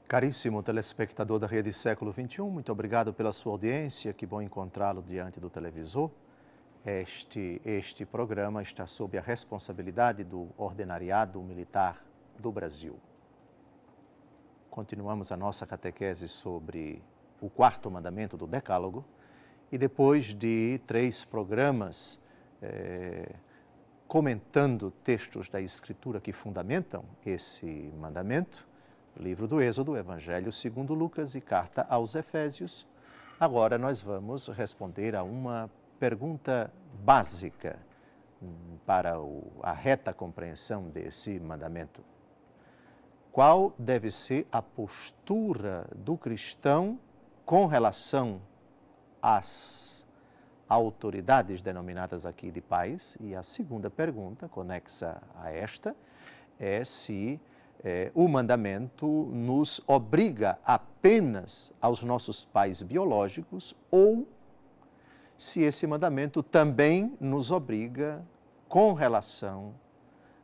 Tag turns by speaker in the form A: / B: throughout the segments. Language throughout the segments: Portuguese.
A: Caríssimo telespectador da Rede Século XXI, muito obrigado pela sua audiência, que bom encontrá-lo diante do televisor. Este programa está sob a responsabilidade do Ordenariado Militar do Brasil. Continuamos a nossa catequese sobre o quarto mandamento do Decálogo e depois de 3 programas comentando textos da Escritura que fundamentam esse mandamento, livro do Êxodo, Evangelho segundo Lucas e Carta aos Efésios, agora nós vamos responder a uma pergunta básica para a reta compreensão desse mandamento. Qual deve ser a postura do cristão com relação às autoridades denominadas aqui de pais? E a segunda pergunta, conexa a esta, é se o mandamento nos obriga apenas aos nossos pais biológicos ou se esse mandamento também nos obriga com relação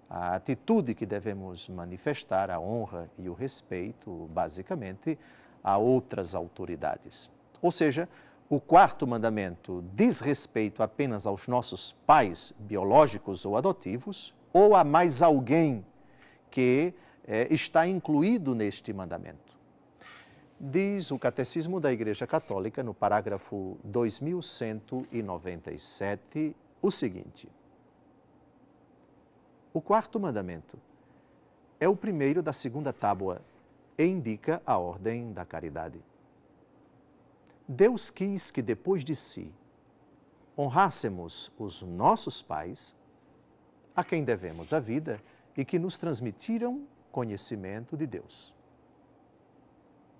A: à atitude que devemos manifestar, a honra e o respeito, basicamente, a outras autoridades. Ou seja, o quarto mandamento diz respeito apenas aos nossos pais biológicos ou adotivos ou a mais alguém que está incluído neste mandamento. Diz o Catecismo da Igreja Católica, no parágrafo 2197, o seguinte: o quarto mandamento é o primeiro da segunda tábua e indica a ordem da caridade. Deus quis que depois de si honrássemos os nossos pais, a quem devemos a vida e que nos transmitiram conhecimento de Deus.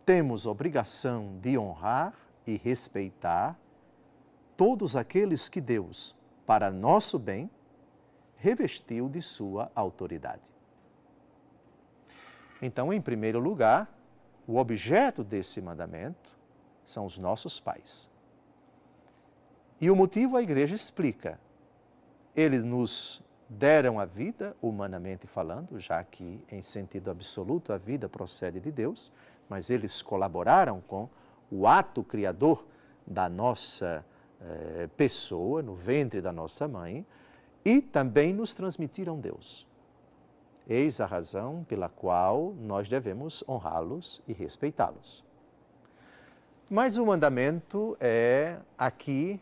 A: Temos obrigação de honrar e respeitar todos aqueles que Deus, para nosso bem, revestiu de sua autoridade. Então, em primeiro lugar, o objeto desse mandamento são os nossos pais. E o motivo a Igreja explica. Eles nos deram a vida, humanamente falando, já que, em sentido absoluto, a vida procede de Deus, mas eles colaboraram com o ato criador da nossa pessoa, no ventre da nossa mãe, e também nos transmitiram Deus. Eis a razão pela qual nós devemos honrá-los e respeitá-los. Mas o mandamento aqui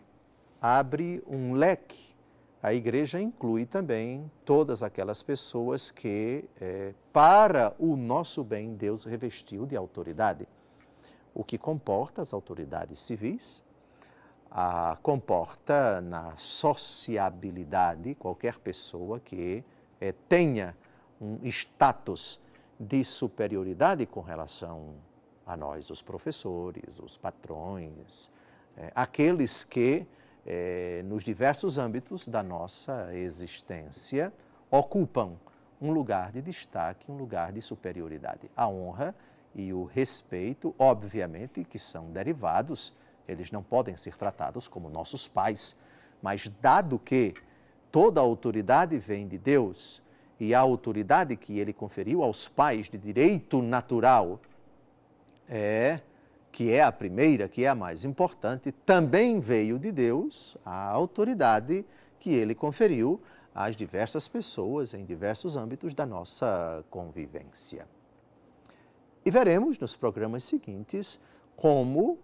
A: abre um leque. A Igreja inclui também todas aquelas pessoas que, para o nosso bem, Deus revestiu de autoridade, o que comporta as autoridades civis, comporta na sociabilidade qualquer pessoa que tenha um status de superioridade com relação a nós, os professores, os patrões, aqueles que nos diversos âmbitos da nossa existência, ocupam um lugar de destaque, um lugar de superioridade. A honra e o respeito, obviamente, que são derivados, eles não podem ser tratados como nossos pais, mas dado que toda a autoridade vem de Deus e a autoridade que Ele conferiu aos pais de direito natural que é a primeira, que é a mais importante, também veio de Deus a autoridade que Ele conferiu às diversas pessoas em diversos âmbitos da nossa convivência. E veremos nos programas seguintes como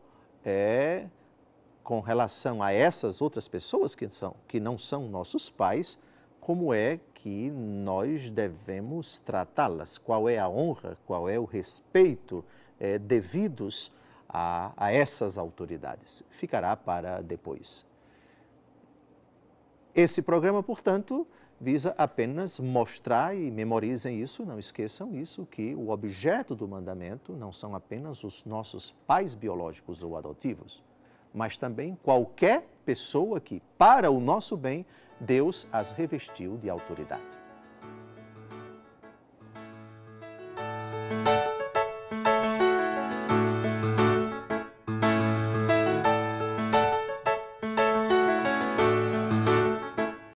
A: com relação a essas outras pessoas que não são nossos pais, como é que nós devemos tratá-las, qual é a honra, qual é o respeito devidos a essas autoridades. Ficará para depois. Esse programa, portanto, visa apenas mostrar, e memorizem isso, não esqueçam isso, que o objeto do mandamento não são apenas os nossos pais biológicos ou adotivos, mas também qualquer pessoa que, para o nosso bem, Deus as revestiu de autoridade.